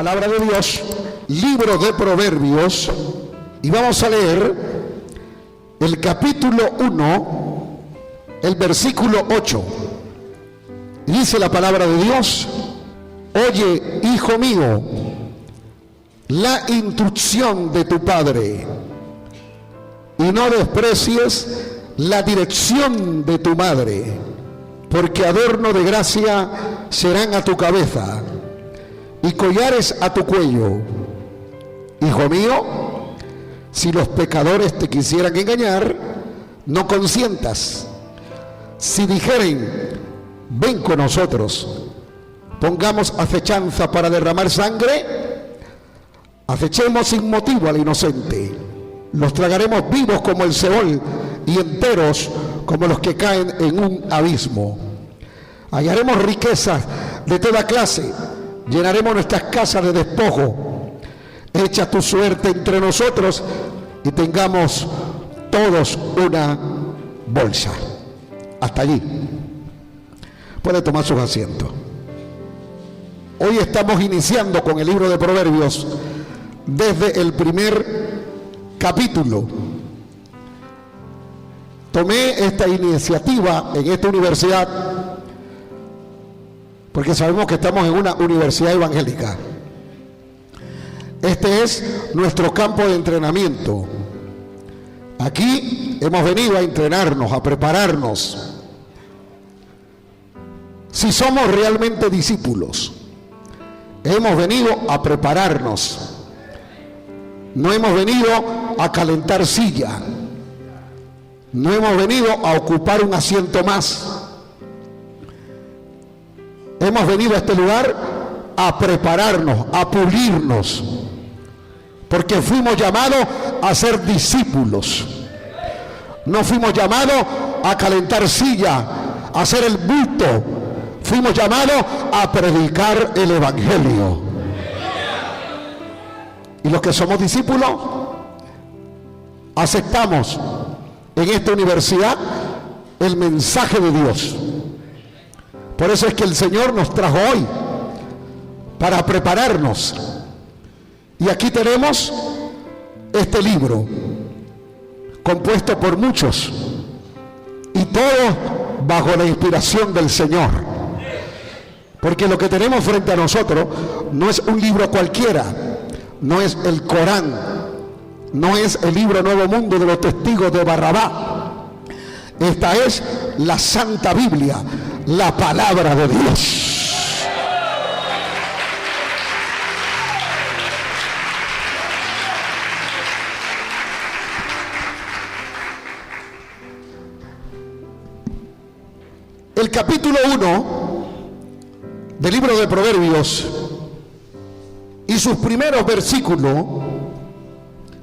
palabra de Dios, libro de Proverbios, y vamos a leer el capítulo 1, el versículo 8. Dice la palabra de Dios: oye, hijo mío, la instrucción de tu padre, y no desprecies la dirección de tu madre, porque adorno de gracia serán a tu cabeza y collares a tu cuello. Hijo mío, si los pecadores te quisieran engañar, no consientas. Si dijeren, ven con nosotros, pongamos acechanza para derramar sangre, acechemos sin motivo al inocente. Los tragaremos vivos como el Seol y enteros como los que caen en un abismo. Hallaremos riquezas de toda clase, llenaremos nuestras casas de despojo. Echa tu suerte entre nosotros y tengamos todos una bolsa. Hasta allí. Puede tomar sus asientos. Hoy estamos iniciando con el libro de Proverbios desde el primer capítulo. Tomé esta iniciativa en esta universidad porque sabemos que estamos en una universidad evangélica. Este es nuestro campo de entrenamiento. Aquí hemos venido a entrenarnos, a prepararnos. Si somos realmente discípulos, hemos venido a prepararnos. No hemos venido a calentar silla. No hemos venido a ocupar un asiento más. Hemos venido a este lugar a prepararnos, a pulirnos, porque fuimos llamados a ser discípulos. No fuimos llamados a calentar silla, a hacer el bulto. Fuimos llamados a predicar el evangelio. Y los que somos discípulos aceptamos en esta universidad el mensaje de Dios. Por eso es que el Señor nos trajo hoy para prepararnos. Y aquí tenemos este libro compuesto por muchos y todos bajo la inspiración del Señor. Porque lo que tenemos frente a nosotros no es un libro cualquiera, no es el Corán, no es el libro Nuevo Mundo de los Testigos de Barrabá. Esta es la Santa Biblia, la palabra de Dios. El capítulo 1 del libro de Proverbios y sus primeros versículos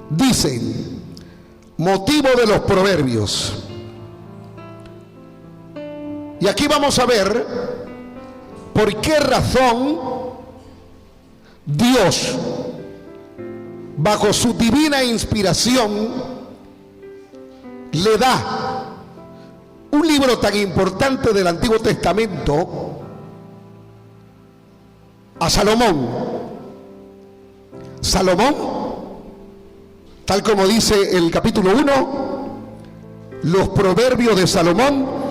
dicen: motivo de los proverbios. Y aquí vamos a ver por qué razón Dios, bajo su divina inspiración, le da un libro tan importante del Antiguo Testamento a Salomón. Salomón, tal como dice el capítulo 1, los proverbios de Salomón,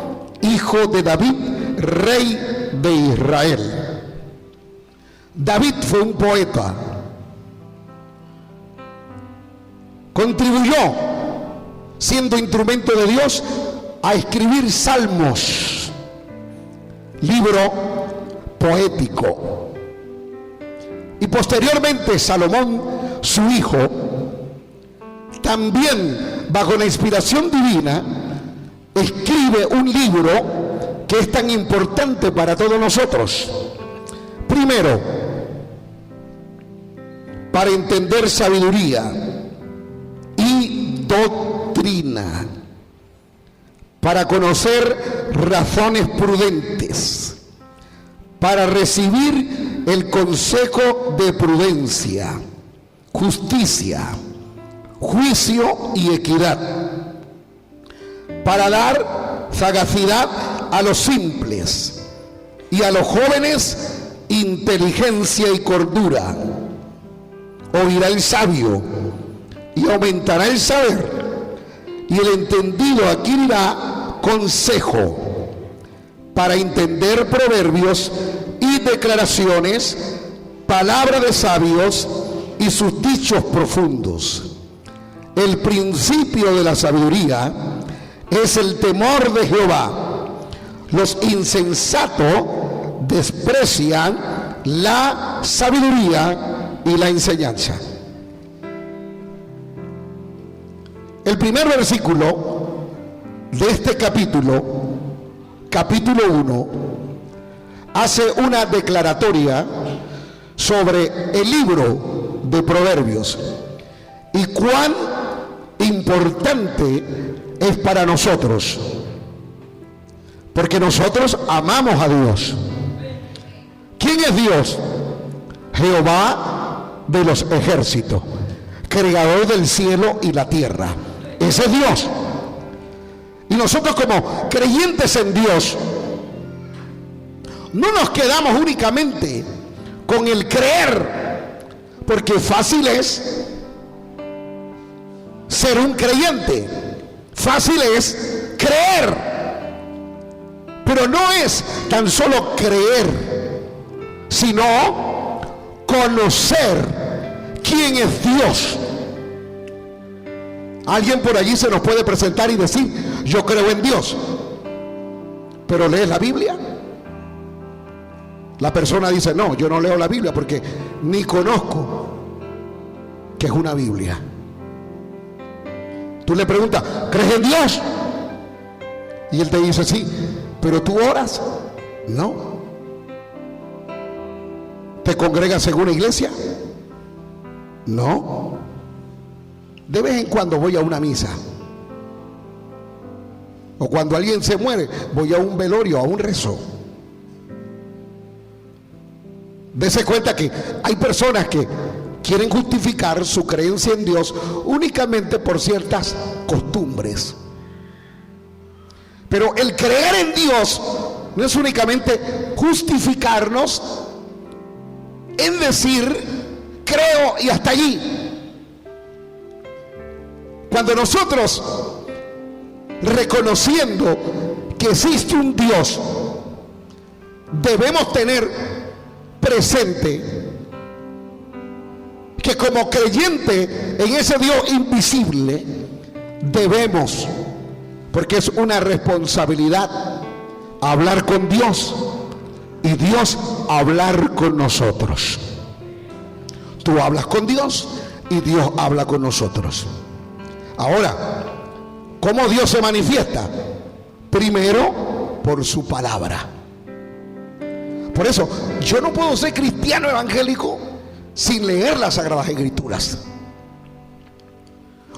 hijo de David, rey de Israel. David fue un poeta. Contribuyó, siendo instrumento de Dios, a escribir salmos, libro poético. Y posteriormente Salomón, su hijo, también bajo la inspiración divina, escribe un libro que es tan importante para todos nosotros. Primero, para entender sabiduría y doctrina, para conocer razones prudentes, para recibir el consejo de prudencia, justicia, juicio y equidad, para dar sagacidad a los simples y a los jóvenes inteligencia y cordura. Oirá el sabio y aumentará el saber, y el entendido adquirirá consejo para entender proverbios y declaraciones, palabra de sabios y sus dichos profundos. El principio de la sabiduría es el temor de Jehová. Los insensatos desprecian la sabiduría y la enseñanza. El primer versículo de este capítulo 1, hace una declaratoria sobre el libro de Proverbios y cuán importante es para nosotros, porque nosotros amamos a Dios. ¿Quién es Dios? Jehová de los ejércitos, creador del cielo y la tierra. Ese es Dios. Y nosotros, como creyentes en Dios, no nos quedamos únicamente con el creer, porque fácil es ser un creyente, fácil es creer, pero no es tan solo creer, sino conocer quién es Dios. Alguien por allí se nos puede presentar y decir: yo creo en Dios, pero ¿lees la Biblia? La persona dice: no, yo no leo la Biblia porque ni conozco que es una Biblia. Tú le preguntas: ¿crees en Dios? Y él te dice: sí, pero ¿tú oras? No. ¿Te congregas en una iglesia? No. De vez en cuando voy a una misa, o cuando alguien se muere voy a un velorio, a un rezo. Dese cuenta que hay personas que quieren justificar su creencia en Dios únicamente por ciertas costumbres. Pero el creer en Dios no es únicamente justificarnos en decir creo y hasta allí. Cuando nosotros, reconociendo que existe un Dios, debemos tener presente que como creyente en ese Dios invisible debemos, porque es una responsabilidad, hablar con Dios y Dios hablar con nosotros. Tú hablas con Dios y Dios habla con nosotros. Ahora, ¿cómo Dios se manifiesta? Primero, por su palabra. Por eso, yo no puedo ser cristiano evangélico sin leer las Sagradas Escrituras.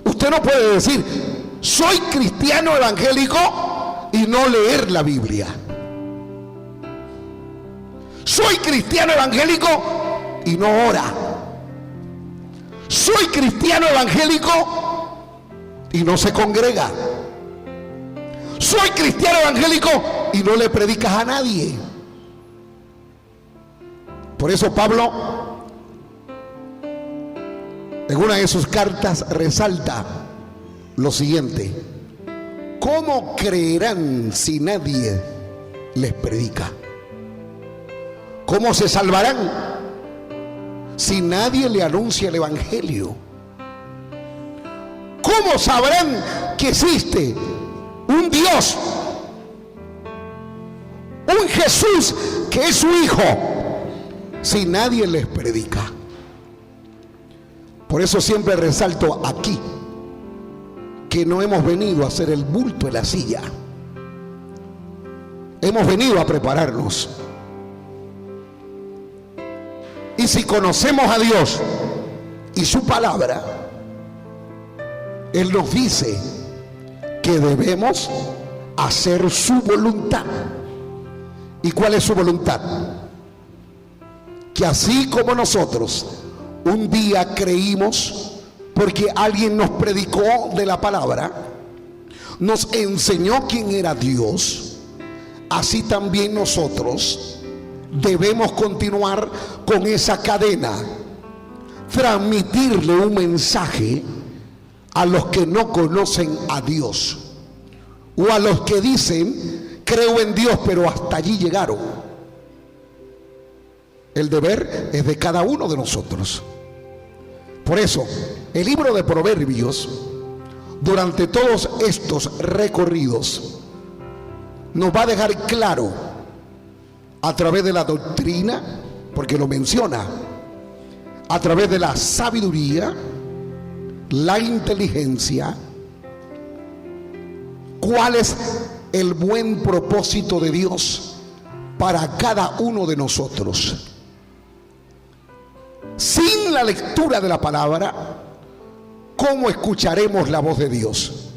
Usted no puede decir: soy cristiano evangélico y no leer la Biblia. Soy cristiano evangélico y no ora. Soy cristiano evangélico y no se congrega. Soy cristiano evangélico y no le predicas a nadie. Por eso Pablo, en una de sus cartas, resalta lo siguiente: ¿cómo creerán si nadie les predica? ¿Cómo se salvarán si nadie le anuncia el evangelio? ¿Cómo sabrán que existe un Dios, un Jesús que es su Hijo, si nadie les predica? Por eso siempre resalto aquí que no hemos venido a hacer el bulto en la silla. Hemos venido a prepararnos. Y si conocemos a Dios y su palabra, Él nos dice que debemos hacer su voluntad. ¿Y cuál es su voluntad? Que así como nosotros un día creímos porque alguien nos predicó de la palabra, nos enseñó quién era Dios, así también nosotros debemos continuar con esa cadena, transmitirle un mensaje a los que no conocen a Dios, o a los que dicen creo en Dios pero hasta allí llegaron. El deber es de cada uno de nosotros. Por eso el libro de Proverbios, durante todos estos recorridos, nos va a dejar claro a través de la doctrina, porque lo menciona, a través de la sabiduría, la inteligencia, cuál es el buen propósito de Dios para cada uno de nosotros. Sin la lectura de la palabra, ¿cómo escucharemos la voz de Dios?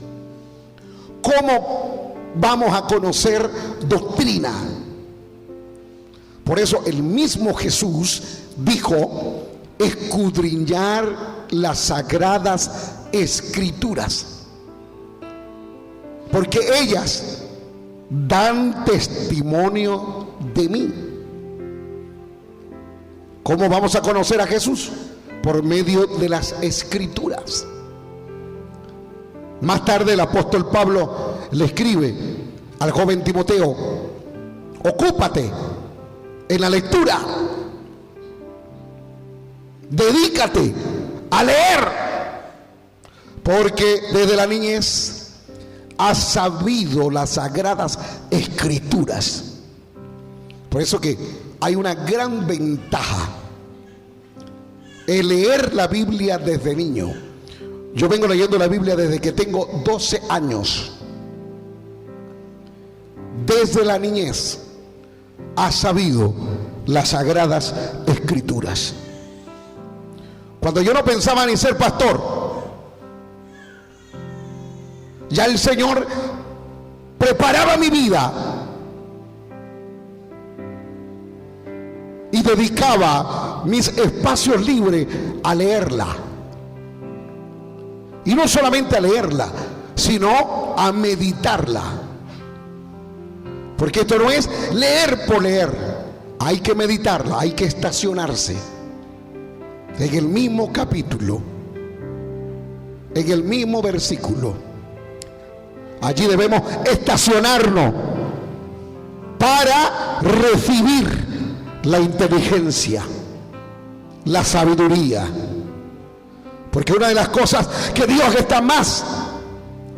¿Cómo vamos a conocer doctrina? Por eso el mismo Jesús dijo: escudriñar las sagradas escrituras, porque ellas dan testimonio de mí. ¿Cómo vamos a conocer a Jesús? Por medio de las escrituras. Más tarde el apóstol Pablo le escribe al joven Timoteo: ocúpate en la lectura, dedícate a leer, porque desde la niñez has sabido las sagradas escrituras. Por eso que hay una gran ventaja en leer la Biblia desde niño. Yo vengo leyendo la Biblia desde que tengo 12 años. Desde la niñez has sabido las sagradas escrituras. Cuando yo no pensaba ni ser pastor, ya el Señor preparaba mi vida y dedicaba mis espacios libres a leerla. Y no solamente a leerla, sino a meditarla. Porque esto no es leer por leer, hay que meditarla, hay que estacionarse en el mismo capítulo, en el mismo versículo. Allí debemos estacionarnos para recibir la inteligencia, la sabiduría. Porque una de las cosas que Dios está más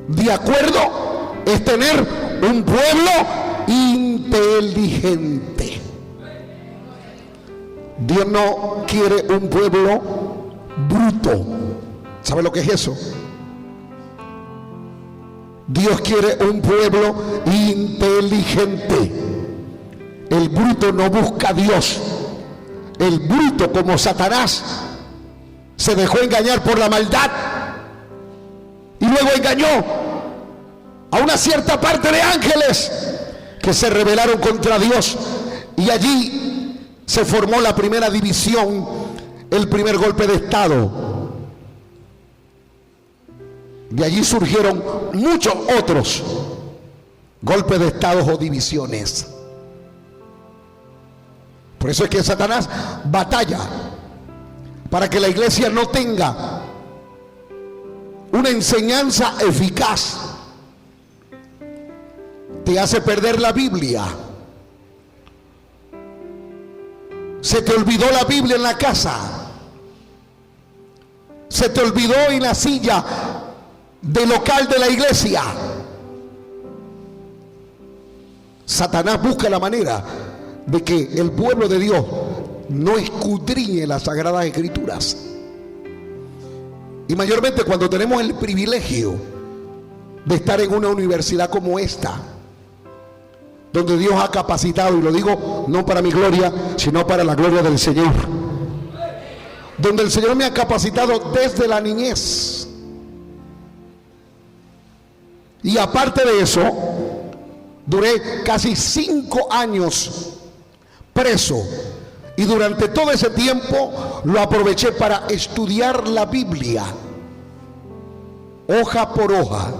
de acuerdo es tener un pueblo inteligente. Dios no quiere un pueblo bruto. ¿Sabe lo que es eso? Dios quiere un pueblo inteligente. El bruto no busca a Dios. El bruto, como Satanás, se dejó engañar por la maldad y luego engañó a una cierta parte de ángeles que se rebelaron contra Dios, y allí se formó la primera división, el primer golpe de estado. De allí surgieron muchos otros golpes de estado o divisiones. Por eso es que Satanás batalla para que la iglesia no tenga una enseñanza eficaz. Te hace perder la Biblia. Se te olvidó la Biblia en la casa. Se te olvidó en la silla del local de la iglesia. Satanás busca la manera de que el pueblo de Dios no escudriñe las sagradas escrituras. Y mayormente cuando tenemos el privilegio de estar en una universidad como esta, donde Dios ha capacitado, y lo digo no para mi gloria, sino para la gloria del Señor, donde el Señor me ha capacitado desde la niñez. Y aparte de eso, duré casi 5 años preso, y durante todo ese tiempo lo aproveché para estudiar la Biblia, hoja por hoja,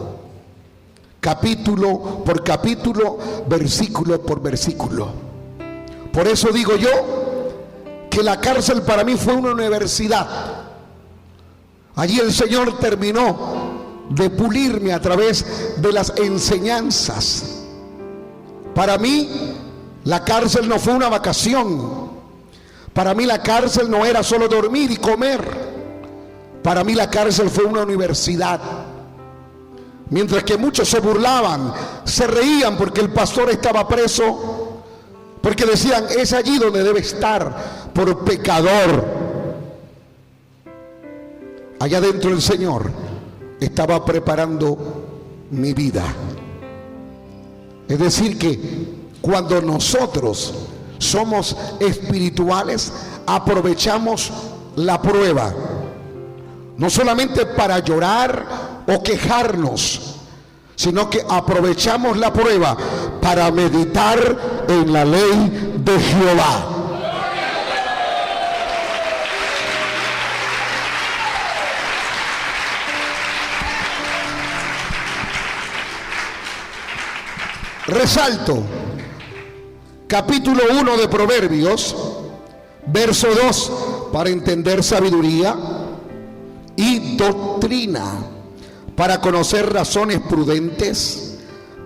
capítulo por capítulo, versículo por versículo. Por eso digo yo que la cárcel para mí fue una universidad. Allí el Señor terminó de pulirme a través de las enseñanzas. Para mí la cárcel no fue una vacación. Para mí la cárcel no era solo dormir y comer. Para mí la cárcel fue una universidad. Mientras que muchos se burlaban, se reían porque el pastor estaba preso, porque decían, es allí donde debe estar, por pecador. Allá dentro el Señor estaba preparando mi vida. Es decir que cuando nosotros somos espirituales, aprovechamos la prueba, no solamente para llorar o quejarnos, sino que aprovechamos la prueba para meditar en la ley de Jehová. Resalto capítulo 1 de Proverbios, verso 2, para entender sabiduría y doctrina, para conocer razones prudentes,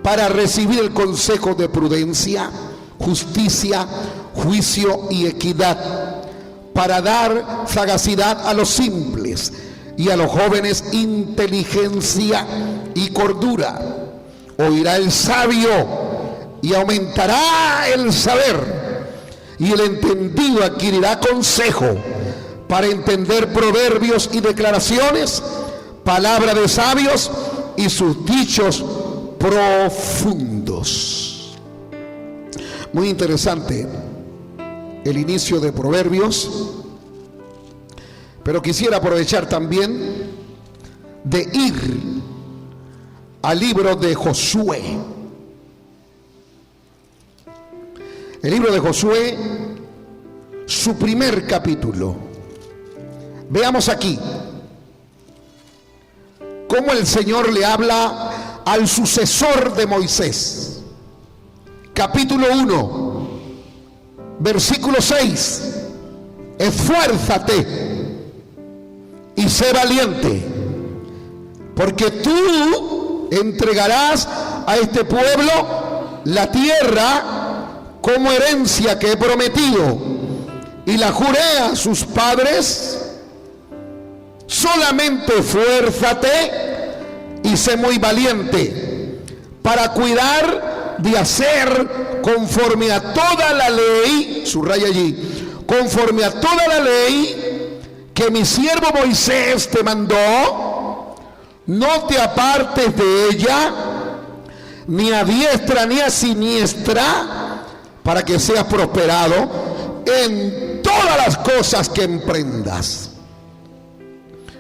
para recibir el consejo de prudencia, justicia, juicio y equidad, para dar sagacidad a los simples y a los jóvenes inteligencia y cordura. Oirá el sabio y aumentará el saber, y el entendido adquirirá consejo, para entender proverbios y declaraciones, palabra de sabios y sus dichos profundos. Muy interesante el inicio de Proverbios, pero quisiera aprovechar también de ir al libro de Josué. El libro de Josué, su primer capítulo. Veamos aquí cómo el Señor le habla al sucesor de Moisés. Capítulo 1, versículo 6. Esfuérzate y sé valiente, porque tú entregarás a este pueblo la tierra como herencia que he prometido, y la juré a sus padres. Solamente esfuérzate y sé muy valiente para cuidar de hacer conforme a toda la ley, subraya allí, conforme a toda la ley que mi siervo Moisés te mandó. No te apartes de ella, ni a diestra ni a siniestra, para que seas prosperado en todas las cosas que emprendas.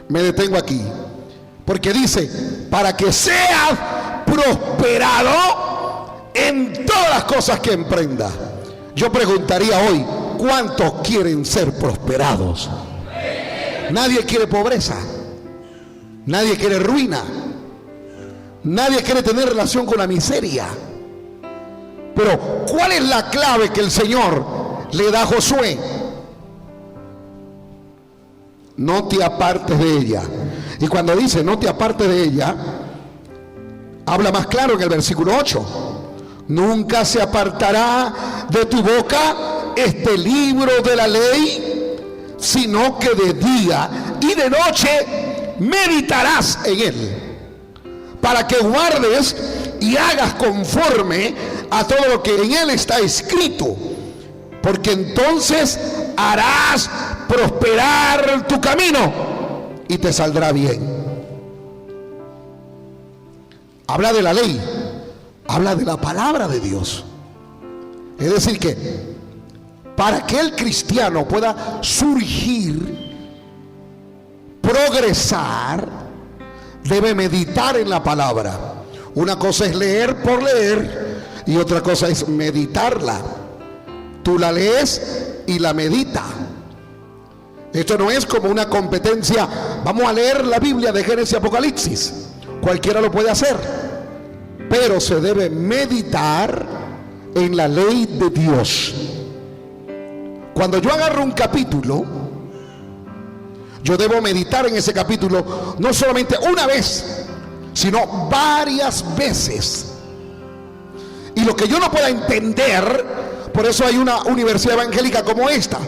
Me detengo aquí, porque dice, para que seas prosperado en todas las cosas que emprendas. Yo preguntaría hoy, ¿cuántos quieren ser prosperados? Nadie quiere pobreza, nadie quiere ruina, nadie quiere tener relación con la miseria. Pero ¿cuál es la clave que el Señor le da a Josué? No te apartes de ella. Y cuando dice no te apartes de ella, habla más claro en el versículo 8. Nunca se apartará de tu boca este libro de la ley, sino que de día y de noche meditarás en él, para que guardes y hagas conforme a todo lo que en él está escrito, porque entonces harás prosperar tu camino y te saldrá bien. Habla de la ley, habla de la palabra de Dios. Es decir que para que el cristiano pueda surgir, progresar, debe meditar en la palabra. Una cosa es leer por leer y otra cosa es meditarla. Tú la lees y la meditas. Esto no es como una competencia. Vamos a leer la Biblia de Génesis y Apocalipsis. Cualquiera lo puede hacer, pero se debe meditar en la ley de Dios. Cuando yo agarro un capítulo, yo debo meditar en ese capítulo no solamente una vez, sino varias veces. Y lo que yo no pueda entender, por eso hay una universidad evangélica como esta.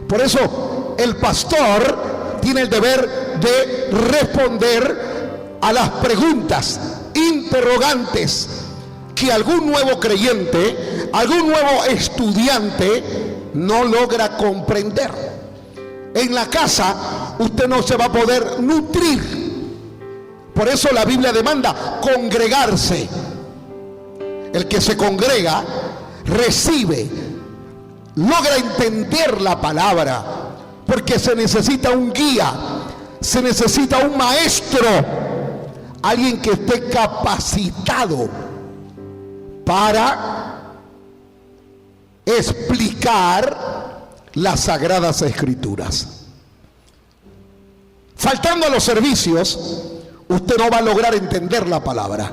Por eso el pastor tiene el deber de responder a las preguntas, interrogantes que algún nuevo creyente, algún nuevo estudiante no logra comprender. En la casa usted no se va a poder nutrir. Por eso la Biblia demanda congregarse. El que se congrega recibe, logra entender la palabra, porque se necesita un guía, se necesita un maestro, alguien que esté capacitado para explicar las sagradas escrituras. Faltando a los servicios, usted no va a lograr entender la palabra.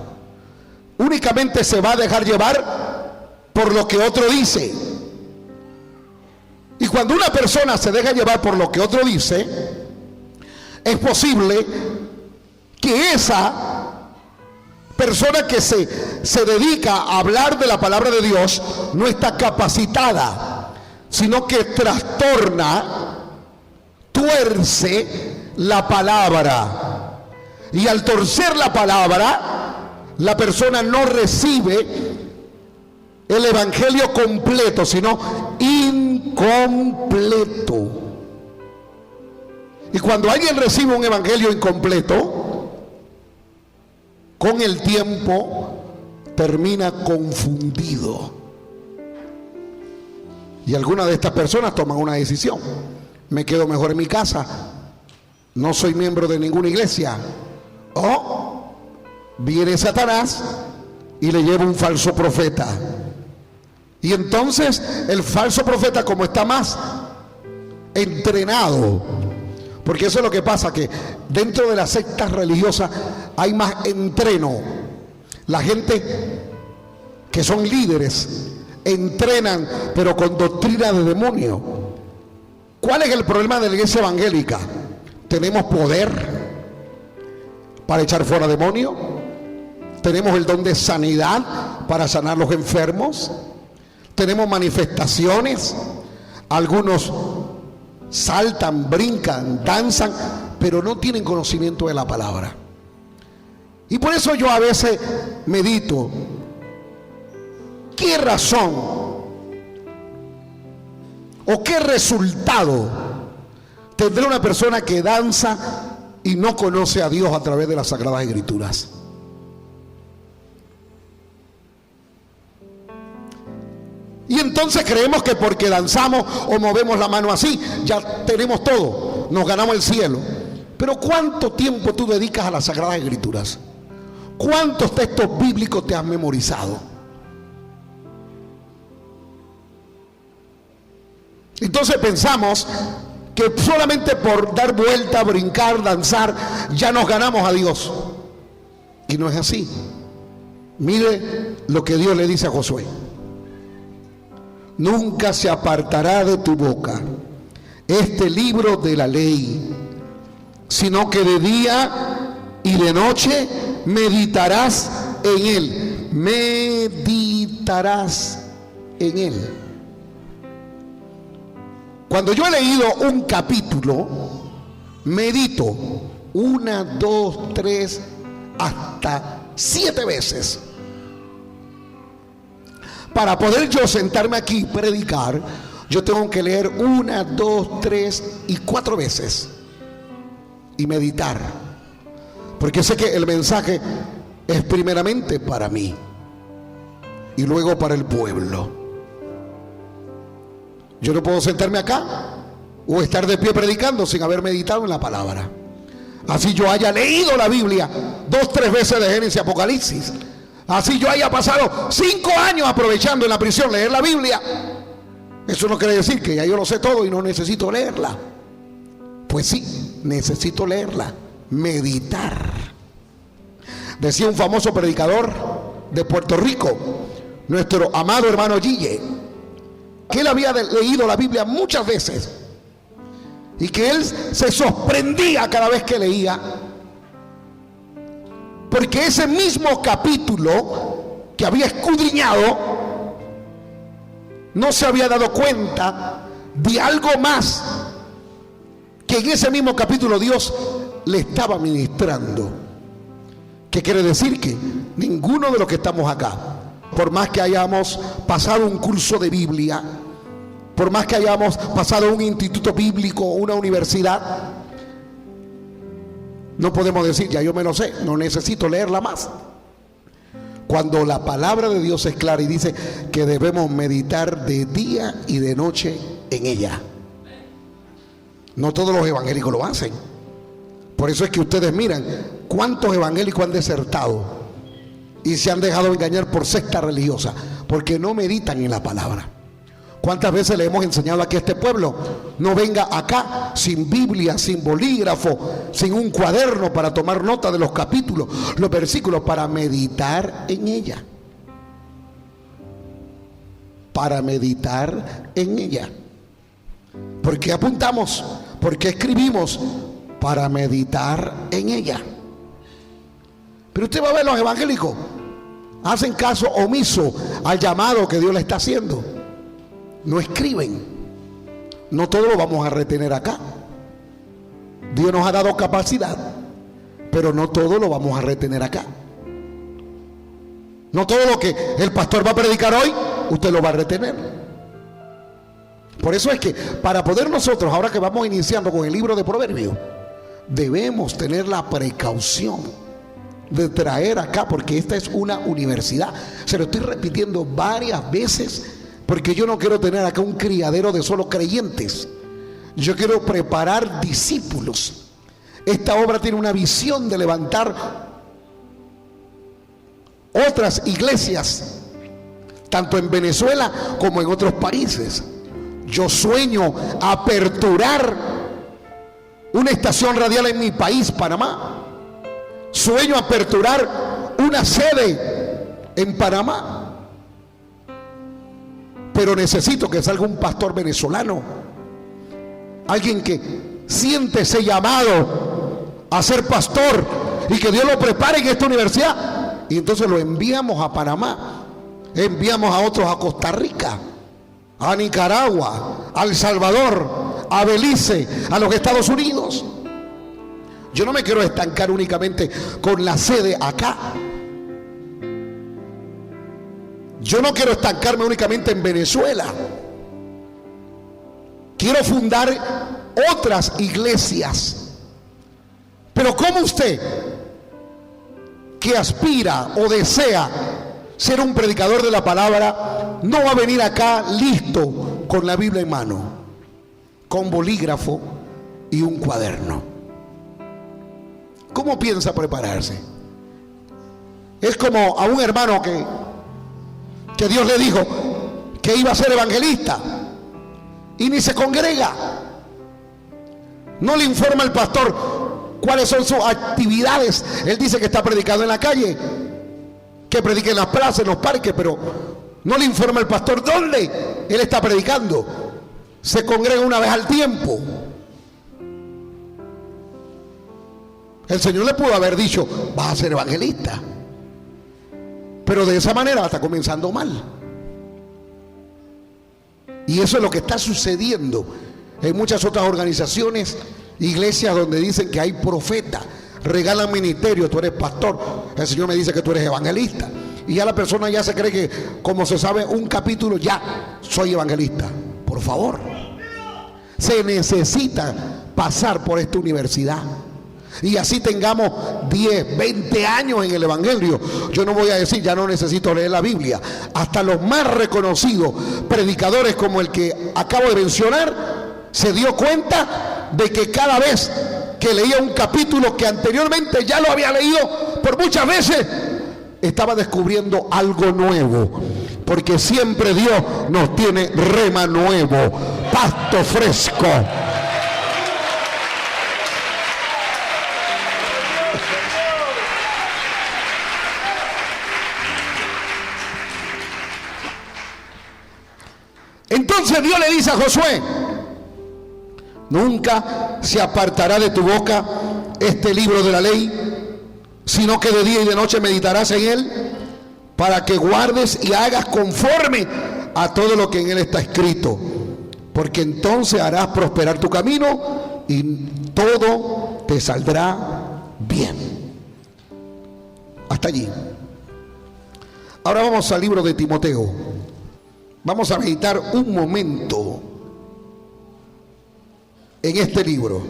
Únicamente se va a dejar llevar por lo que otro dice. Y cuando una persona se deja llevar por lo que otro dice, es posible que esa persona que se dedica a hablar de la palabra de Dios no está capacitada, sino que trastorna, tuerce la palabra. Y al torcer la palabra, la persona no recibe el evangelio completo, sino incompleto. Y cuando alguien recibe un evangelio incompleto, con el tiempo termina confundido. Y algunas de estas personas toman una decisión: me quedo mejor en mi casa, no soy miembro de ninguna iglesia, o viene Satanás y le lleva un falso profeta. Y entonces el falso profeta, como está más entrenado, porque eso es lo que pasa, que dentro de las sectas religiosas hay más entreno. La gente que son líderes entrenan, pero con doctrina de demonio. ¿Cuál es el problema de la iglesia evangélica? Tenemos poder para echar fuera demonios, tenemos el don de sanidad para sanar los enfermos, tenemos manifestaciones, algunos saltan, brincan, danzan, pero no tienen conocimiento de la palabra. Y por eso yo a veces medito, ¿qué razón o qué resultado tendrá una persona que danza y no conoce a Dios a través de las Sagradas Escrituras? Y entonces creemos que porque danzamos o movemos la mano así, ya tenemos todo, nos ganamos el cielo. Pero ¿cuánto tiempo tú dedicas a las Sagradas Escrituras? ¿Cuántos textos bíblicos te has memorizado? Entonces pensamos que solamente por dar vuelta, brincar, danzar, ya nos ganamos a Dios. Y no es así. Mire lo que Dios le dice a Josué: nunca se apartará de tu boca este libro de la ley, sino que de día y de noche meditarás en él. Meditarás en él. Cuando yo he leído un capítulo, medito 1, 2, 3, hasta 7 veces. Para poder yo sentarme aquí y predicar, yo tengo que leer 1, 2, 3 y 4 veces y meditar, porque sé que el mensaje es primeramente para mí y luego para el pueblo. Yo no puedo sentarme acá o estar de pie predicando sin haber meditado en la palabra. Así yo haya leído la Biblia 2, 3 veces de Génesis y Apocalipsis, así yo haya pasado 5 años aprovechando en la prisión leer la Biblia, eso no quiere decir que ya yo lo sé todo y no necesito leerla. Pues sí, necesito leerla, meditar. Decía un famoso predicador de Puerto Rico, nuestro amado hermano Gille, que él había leído la Biblia muchas veces y que él se sorprendía cada vez que leía, porque ese mismo capítulo que había escudriñado no se había dado cuenta de algo más que en ese mismo capítulo Dios le estaba ministrando. ¿Qué quiere decir? Que ninguno de los que estamos acá, por más que hayamos pasado un curso de Biblia, por más que hayamos pasado un instituto bíblico o una universidad, no podemos decir, ya yo me lo sé, no necesito leerla más. Cuando la palabra de Dios es clara y dice que debemos meditar de día y de noche en ella. No todos los evangélicos lo hacen. Por eso es que ustedes miran cuántos evangélicos han desertado y se han dejado engañar por secta religiosa, porque no meditan en la palabra. ¿Cuántas veces le hemos enseñado aquí a este pueblo? No venga acá sin Biblia, sin bolígrafo, sin un cuaderno para tomar nota de los capítulos, los versículos, para meditar en ella. Para meditar en ella. ¿Por qué apuntamos? ¿Por qué escribimos? Para meditar en ella. Pero usted va a ver, los evangélicos hacen caso omiso al llamado que Dios le está haciendo. No escriben. No todo lo vamos a retener acá. Dios nos ha dado capacidad, pero no todo lo vamos a retener acá. No todo lo que el pastor va a predicar hoy, usted lo va a retener. Por eso es que para poder nosotros, ahora que vamos iniciando con el libro de Proverbios, debemos tener la precaución de traer acá, porque esta es una universidad. Se lo estoy repitiendo varias veces, porque yo no quiero tener acá un criadero de solo creyentes. Yo quiero preparar discípulos. Esta obra tiene una visión de levantar otras iglesias, tanto en Venezuela como en otros países. Yo sueño aperturar una estación radial en mi país, Panamá. Sueño aperturar una sede en Panamá. Pero necesito que salga un pastor venezolano, alguien que siente ese llamado a ser pastor y que Dios lo prepare en esta universidad. Y entonces lo enviamos a Panamá, enviamos a otros a Costa Rica, a Nicaragua, a El Salvador, a Belice, a los Estados Unidos. Yo no me quiero estancar únicamente con la sede acá. Yo no quiero estancarme únicamente en Venezuela. Quiero fundar otras iglesias. Pero ¿cómo usted, que aspira o desea ser un predicador de la palabra, no va a venir acá listo con la Biblia en mano, con bolígrafo y un cuaderno? ¿Cómo piensa prepararse? Es como a un hermano que Dios le dijo que iba a ser evangelista y ni se congrega. No le informa al pastor cuáles son sus actividades. Él dice que está predicando en la calle, que predique en las plazas, en los parques, pero no le informa al pastor dónde él está predicando. Se congrega una vez al tiempo. El Señor le pudo haber dicho, vas a ser evangelista, pero de esa manera está comenzando mal. Y eso es lo que está sucediendo en muchas otras organizaciones, iglesias donde dicen que hay profeta, regalan ministerio, tú eres pastor, el Señor me dice que tú eres evangelista, y ya la persona ya se cree que como se sabe un capítulo ya soy evangelista. Por favor, se necesita pasar por esta universidad. Y así tengamos 10, 20 años en el evangelio. Yo no voy a decir, ya no necesito leer la Biblia. Hasta los más reconocidos predicadores como el que acabo de mencionar, se dio cuenta de que cada vez que leía un capítulo que anteriormente ya lo había leído por muchas veces, estaba descubriendo algo nuevo. Porque siempre Dios nos tiene rema nuevo, pasto fresco. Entonces Entonces Dios le dice a Josué: nunca se apartará de tu boca este libro de la ley, sino que de día y de noche meditarás en él, para que guardes y hagas conforme a todo lo que en él está escrito, porque entonces harás prosperar tu camino y todo te saldrá bien. Hasta allí. Ahora vamos al libro de Timoteo. Vamos a meditar un momento en este libro.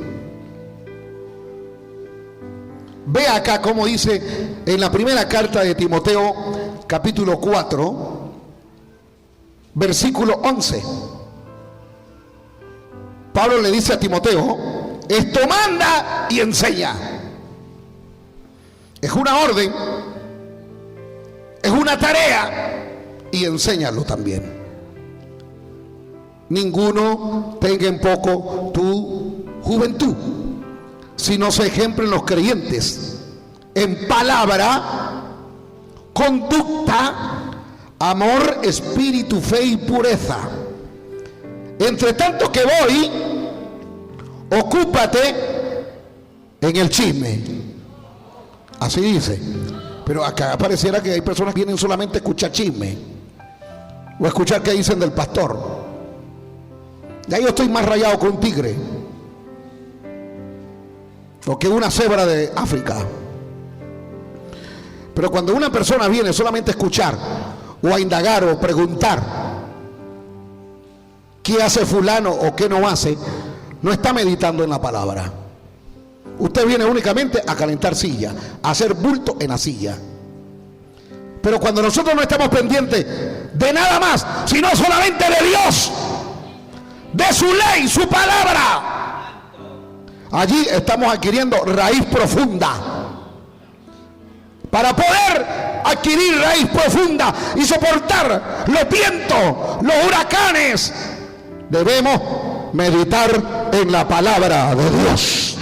Ve acá cómo dice en la primera carta de Timoteo, capítulo 4, versículo 11. Pablo le dice a Timoteo: esto manda y enseña. Es una orden, es una tarea, y enséñalo también. Ninguno tenga en poco tu juventud, sino se ejemplo en los creyentes, en palabra, conducta, amor, espíritu, fe y pureza. Entre tanto que voy, ocúpate en el chisme. Así dice. Pero acá pareciera que hay personas que vienen solamente a escuchar chisme, o a escuchar qué dicen del pastor. Ya yo estoy más rayado que un tigre, o que una cebra de África. Pero cuando una persona viene solamente a escuchar, o a indagar, o preguntar qué hace fulano o qué no hace, no está meditando en la palabra. Usted viene únicamente a calentar silla, a hacer bulto en la silla. Pero cuando nosotros no estamos pendientes de nada más, sino solamente de Dios, de su ley, su palabra, allí estamos adquiriendo raíz profunda. Para poder adquirir raíz profunda y soportar los vientos, los huracanes, debemos meditar en la palabra de Dios.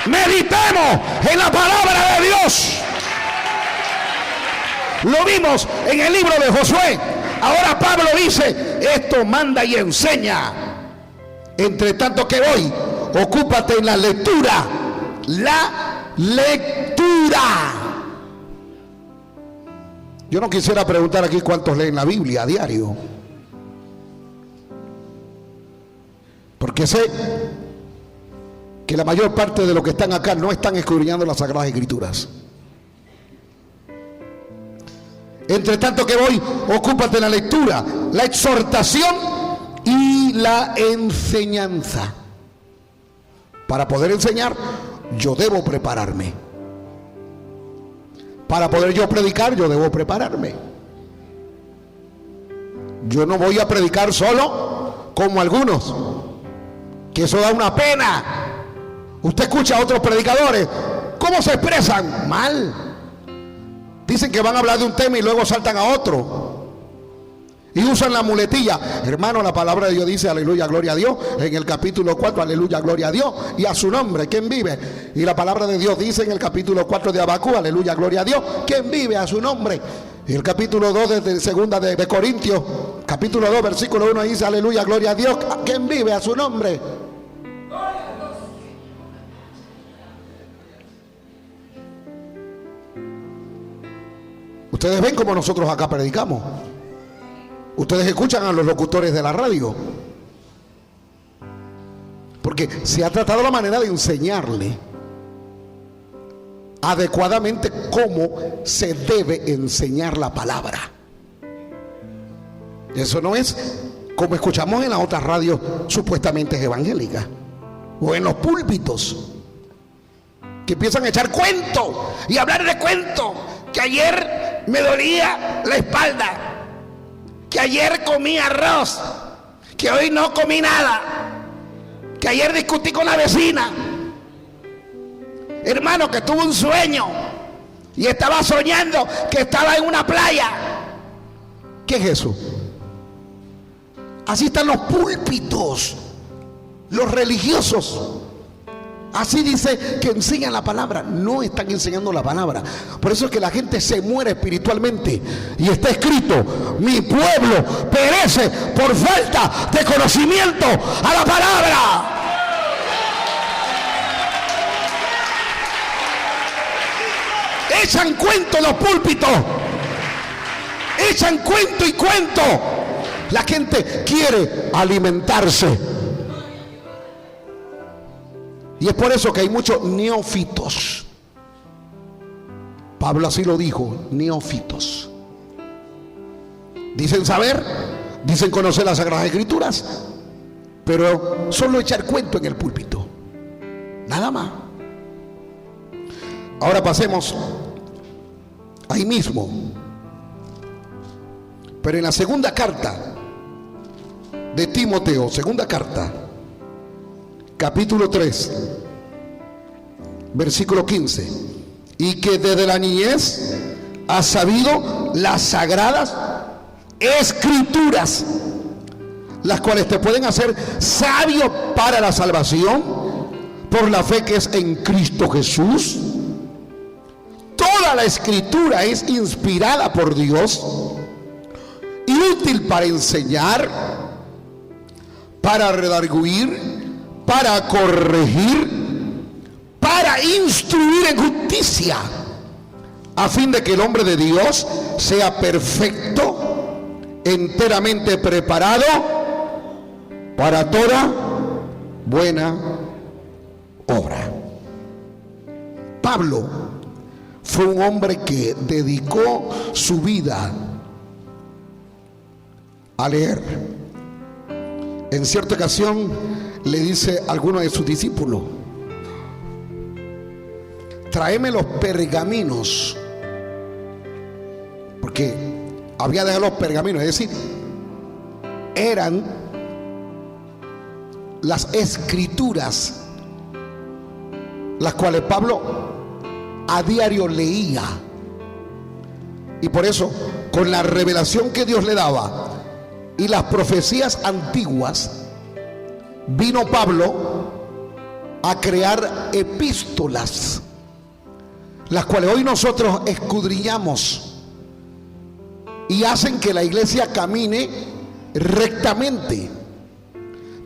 Meditemos en la palabra de Dios. Lo vimos en el libro de Josué. Ahora Pablo dice: esto manda y enseña. Entre tanto que voy, ocúpate en la lectura. La lectura. Yo no quisiera preguntar aquí cuántos leen la Biblia a diario, porque sé que la mayor parte de los que están acá no están escudriñando las Sagradas Escrituras. Entre tanto que voy, ocúpate en la lectura, la exhortación y la enseñanza. Para poder enseñar, yo debo prepararme. Para poder yo predicar, yo debo prepararme. Yo no voy a predicar solo como algunos, que eso da una pena. Usted escucha a otros predicadores, ¿cómo se expresan? Mal. Dicen que van a hablar de un tema y luego saltan a otro y usan la muletilla. Hermano, la palabra de Dios dice: aleluya, gloria a Dios. En el capítulo 4, aleluya, gloria a Dios y a su nombre, ¿quién vive? Y la palabra de Dios dice en el capítulo 4 de Habacuc: aleluya, gloria a Dios, ¿quién vive? A su nombre. Y el capítulo 2 de segunda de Corintios, capítulo 2, versículo 1 dice: aleluya, gloria a Dios, ¿quién vive? A su nombre. Ustedes ven como nosotros acá predicamos. Ustedes escuchan a los locutores de la radio, porque se ha tratado la manera de enseñarle adecuadamente cómo se debe enseñar la palabra. Eso no es como escuchamos en las otras radios supuestamente evangélicas, o en los púlpitos, que empiezan a echar cuento y hablar de cuento. Que ayer me dolía la espalda, que ayer comí arroz, que hoy no comí nada, que ayer discutí con la vecina. Hermano, que tuve un sueño y estaba soñando que estaba en una playa. ¿Qué es eso? Así están los púlpitos, los religiosos. Así dice que enseñan la palabra. No están enseñando la palabra. Por eso es que la gente se muere espiritualmente. Y está escrito: mi pueblo perece por falta de conocimiento a la palabra. Echan cuento en los púlpitos. Echan cuento y cuento. La gente quiere alimentarse. Y es por eso que hay muchos neófitos. Pablo así lo dijo: neófitos. Dicen saber, dicen conocer las Sagradas Escrituras, pero solo echar cuento en el púlpito, nada más. Ahora pasemos ahí mismo, pero en la segunda carta de Timoteo, segunda carta, capítulo 3, versículo 15: y que desde la niñez has sabido las sagradas escrituras, las cuales te pueden hacer sabio para la salvación por la fe que es en Cristo Jesús. Toda la escritura es inspirada por Dios y útil para enseñar, para redarguir, para corregir, para instruir en justicia, a fin de que el hombre de Dios sea perfecto, enteramente preparado para toda buena obra. Pablo fue un hombre que dedicó su vida a leer. En cierta ocasión le dice a alguno de sus discípulos: tráeme los pergaminos, porque había dejado los pergaminos, es decir, eran las escrituras, las cuales Pablo a diario leía. Y por eso, con la revelación que Dios le daba y las profecías antiguas, vino Pablo a crear epístolas, las cuales hoy nosotros escudriñamos y hacen que la iglesia camine rectamente,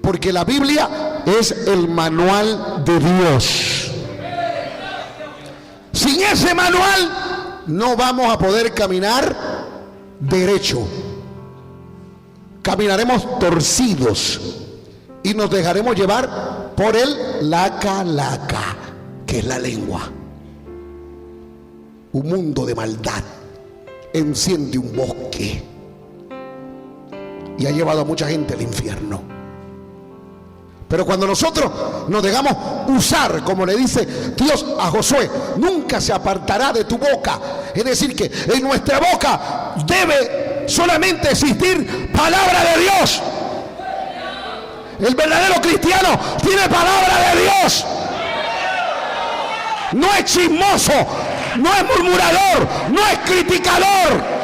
porque la Biblia es el manual de Dios. Sin ese manual no vamos a poder caminar derecho. Caminaremos torcidos y nos dejaremos llevar por el laca, que es la lengua. Un mundo de maldad enciende un bosque y ha llevado a mucha gente al infierno. Pero cuando nosotros nos dejamos usar, como le dice Dios a Josué: nunca se apartará de tu boca. Es decir, que en nuestra boca debe solamente existir palabra de Dios. El verdadero cristiano tiene palabra de Dios. No es chismoso, no es murmurador, no es criticador.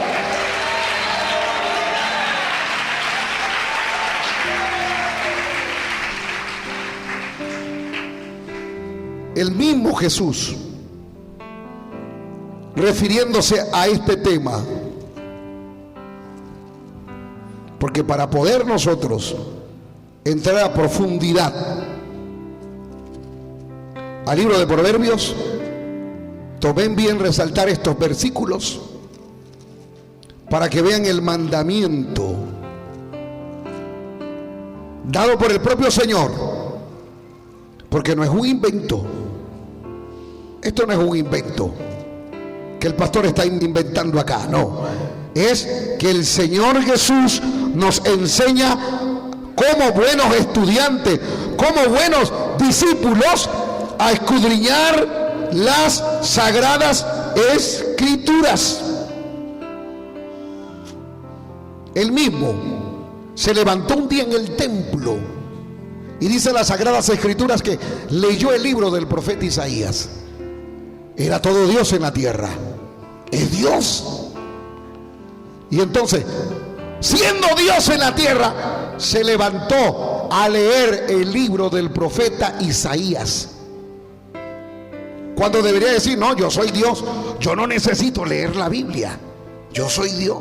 El mismo Jesús, refiriéndose a este tema, porque para poder nosotros entrar a profundidad al libro de Proverbios, tomen bien resaltar estos versículos para que vean el mandamiento dado por el propio Señor, porque no es un invento. Esto no es un invento que el pastor está inventando acá, no. Es que el Señor Jesús nos enseña como buenos estudiantes, como buenos discípulos, a escudriñar las sagradas escrituras. Él mismo se levantó un día en el templo y dice las sagradas escrituras que leyó el libro del profeta Isaías. Era todo Dios en la tierra, es Dios. Y entonces, siendo Dios en la tierra, se levantó a leer el libro del profeta Isaías. Cuando debería decir, no, yo soy Dios, yo no necesito leer la Biblia, yo soy Dios.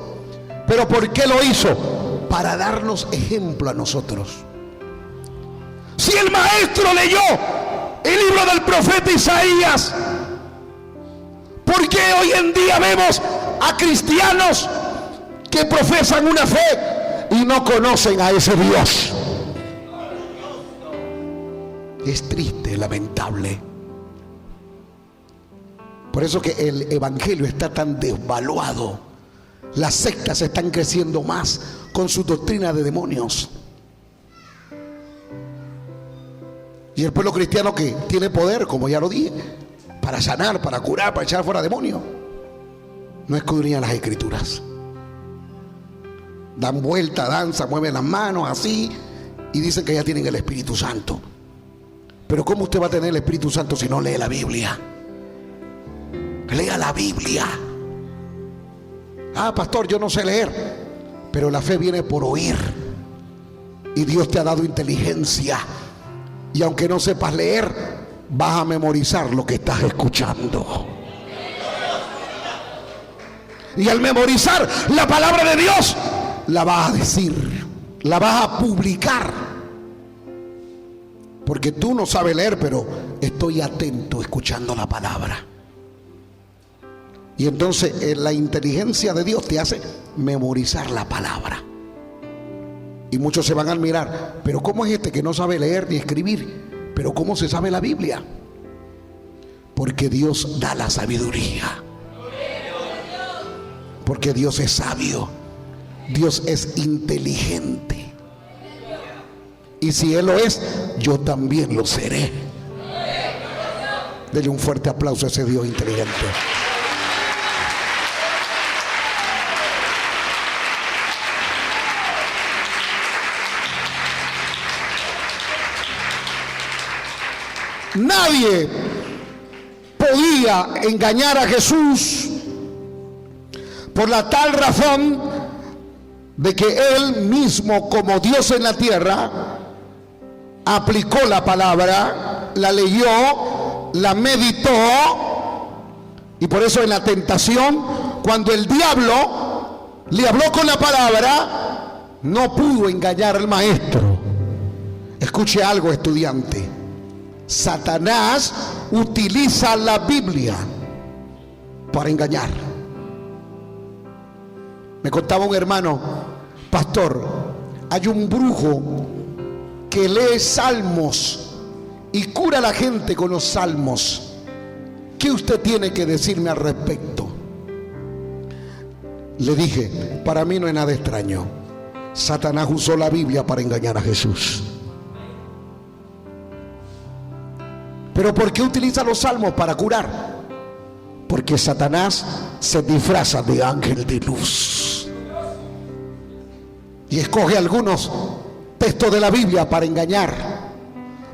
¿Pero por qué lo hizo? Para darnos ejemplo a nosotros. Si el maestro leyó el libro del profeta Isaías, ¿por qué hoy en día vemos a cristianos que profesan una fe y no conocen a ese Dios? Es triste, lamentable. Por eso que el evangelio está tan desvaluado. Las sectas están creciendo más con su doctrina de demonios. Y el pueblo cristiano que tiene poder, como ya lo dije, para sanar, para curar, para echar fuera demonios, no escudriñan las escrituras. Dan vuelta, danzan, mueven las manos así y dicen que ya tienen el Espíritu Santo. Pero ¿cómo usted va a tener el Espíritu Santo si no lee la Biblia? Lea la Biblia. Ah, pastor, yo no sé leer. Pero la fe viene por oír. Y Dios te ha dado inteligencia. Y aunque no sepas leer, vas a memorizar lo que estás escuchando. Y al memorizar la palabra de Dios, la vas a decir, la vas a publicar. Porque tú no sabes leer, pero estoy atento escuchando la palabra. Y entonces la inteligencia de Dios te hace memorizar la palabra. Y muchos se van a admirar, pero ¿cómo es este que no sabe leer ni escribir? Pero ¿cómo se sabe la Biblia? Porque Dios da la sabiduría. Porque Dios es sabio. Dios es inteligente. Y si Él lo es, yo también lo seré. Dele un fuerte aplauso a ese Dios inteligente. Nadie podía engañar a Jesús por la tal razón de que Él mismo, como Dios en la tierra, aplicó la palabra, la leyó, la meditó. Y por eso en la tentación, cuando el diablo le habló con la palabra, no pudo engañar al maestro. Escuche algo, estudiante. Satanás utiliza la Biblia para engañar. Me contaba un hermano, pastor, hay un brujo que lee salmos y cura a la gente con los salmos. ¿Qué usted tiene que decirme al respecto? Le dije, para mí no es nada extraño. Satanás usó la Biblia para engañar a Jesús. ¿Pero por qué utiliza los salmos para curar? Porque Satanás se disfraza de ángel de luz y escoge algunos textos de la Biblia para engañar.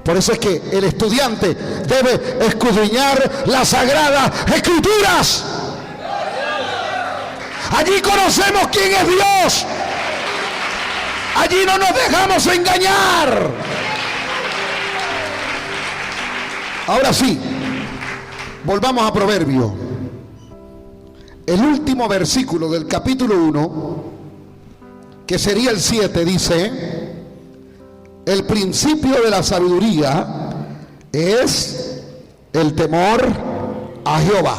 Por eso es que el estudiante debe escudriñar las sagradas escrituras. Allí conocemos quién es Dios. Allí no nos dejamos engañar. Ahora sí, volvamos a Proverbios. El último versículo del capítulo 1, que sería el 7, dice: el principio de la sabiduría es el temor a Jehová.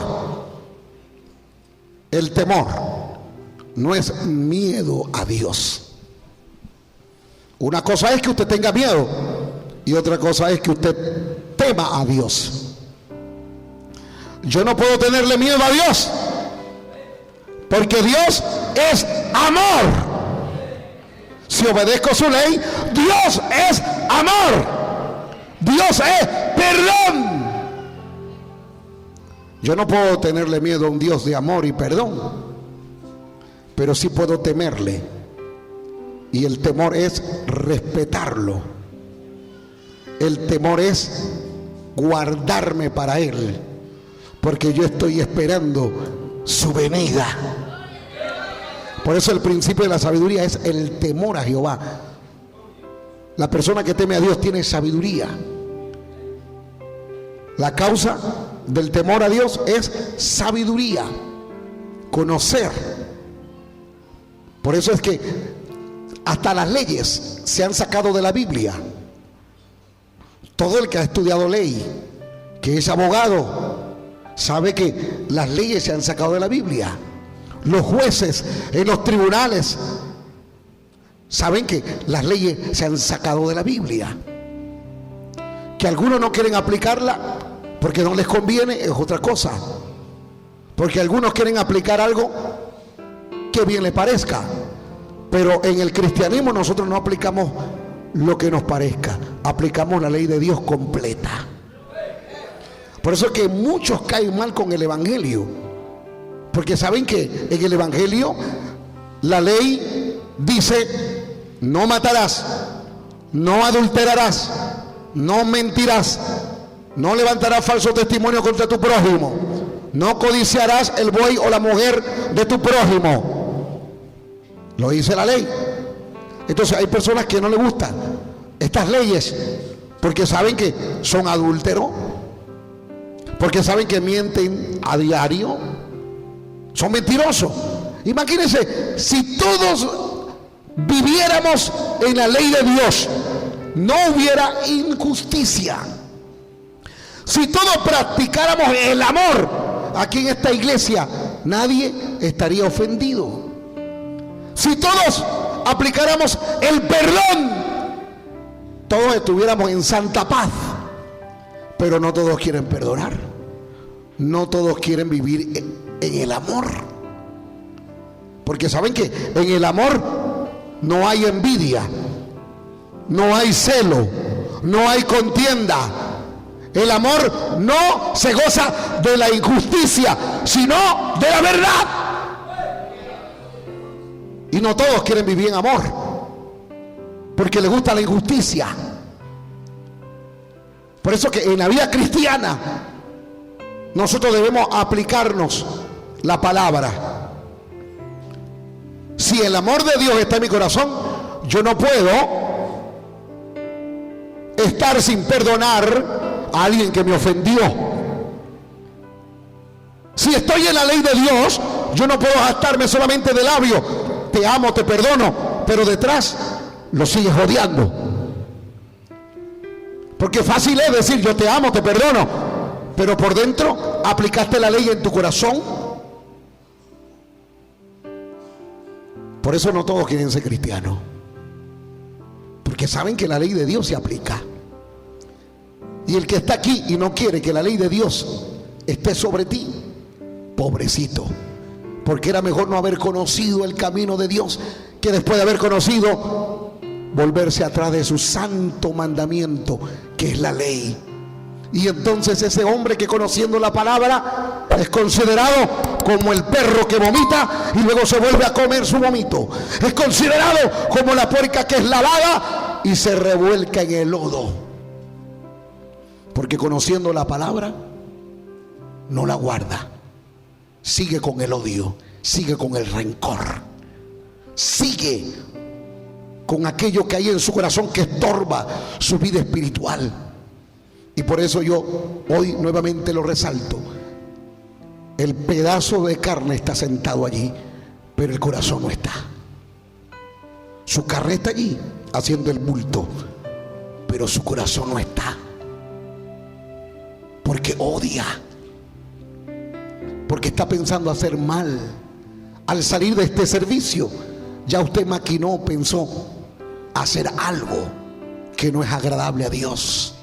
El temor no es miedo a Dios. Una cosa es que usted tenga miedo y otra cosa es que usted tema a Dios. Yo no puedo tenerle miedo a Dios, porque Dios es amor. Si obedezco su ley, Dios es amor. Dios es perdón. Yo no puedo tenerle miedo a un Dios de amor y perdón, pero sí puedo temerle. Y el temor es respetarlo. El temor es guardarme para Él, porque yo estoy esperando su venida. Por eso el principio de la sabiduría es el temor a Jehová. La persona que teme a Dios tiene sabiduría. La causa del temor a Dios es sabiduría, conocer. Por eso es que hasta las leyes se han sacado de la Biblia. Todo el que ha estudiado ley, que es abogado, sabe que las leyes se han sacado de la Biblia. Los jueces en los tribunales saben que las leyes se han sacado de la Biblia. Que algunos no quieren aplicarla porque no les conviene es otra cosa. Porque algunos quieren aplicar algo que bien les parezca. Pero en el cristianismo nosotros no aplicamos lo que nos parezca, aplicamos la ley de Dios completa. Por eso es que muchos caen mal con el evangelio, porque saben que en el evangelio la ley dice: no matarás, no adulterarás, no mentirás, no levantarás falso testimonio contra tu prójimo, no codiciarás el buey o la mujer de tu prójimo. Lo dice la ley. Entonces hay personas que no les gustan estas leyes porque saben que son adúlteros, porque saben que mienten a diario, son mentirosos. Imagínense, si todos viviéramos en la ley de Dios, no hubiera injusticia. Si todos practicáramos el amor aquí en esta iglesia, nadie estaría ofendido. Si todos aplicáramos el perdón, todos estuviéramos en santa paz. Pero no todos quieren perdonar, no todos quieren vivir en el amor, porque saben que en el amor no hay envidia, no hay celo, no hay contienda. El amor no se goza de la injusticia, sino de la verdad. Y no todos quieren vivir en amor, porque les gusta la injusticia. Por eso que en la vida cristiana nosotros debemos aplicarnos la palabra. Si el amor de Dios está en mi corazón, yo no puedo estar sin perdonar a alguien que me ofendió. Si estoy en la ley de Dios, yo no puedo gastarme solamente de labio: te amo, te perdono, pero detrás lo sigues odiando. Porque fácil es decir yo te amo, te perdono, pero por dentro aplicaste la ley en tu corazón. Por eso no todos quieren ser cristianos, porque saben que la ley de Dios se aplica. Y el que está aquí y no quiere que la ley de Dios esté sobre ti, pobrecito, porque era mejor no haber conocido el camino de Dios, que después de haber conocido, volverse atrás de su santo mandamiento, que es la ley. Y entonces ese hombre que conociendo la palabra es considerado como el perro que vomita y luego se vuelve a comer su vómito. Es considerado como la puerca que es lavada y se revuelca en el lodo. Porque conociendo la palabra no la guarda, sigue con el odio, sigue con el rencor, sigue con aquello que hay en su corazón que estorba su vida espiritual. Y por eso yo hoy nuevamente lo resalto: el pedazo de carne está sentado allí, pero el corazón no está. Su carne está allí haciendo el bulto, pero su corazón no está, porque odia, porque está pensando hacer mal. Al salir de este servicio, ya usted maquinó, pensó hacer algo que no es agradable a Dios.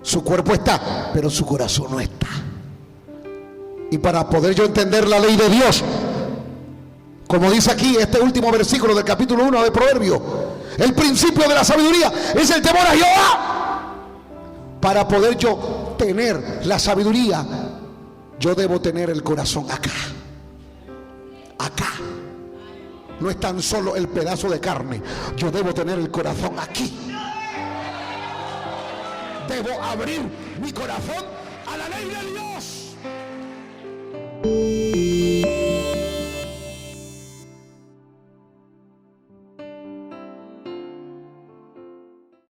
Su cuerpo está, pero su corazón no está. Y para poder yo entender la ley de Dios, como dice aquí este último versículo del capítulo 1 de Proverbios, el principio de la sabiduría es el temor a Jehová. Para poder yo tener la sabiduría, yo debo tener el corazón acá. Acá. No es tan solo el pedazo de carne, yo debo tener el corazón aquí. Debo abrir mi corazón a la ley de Dios.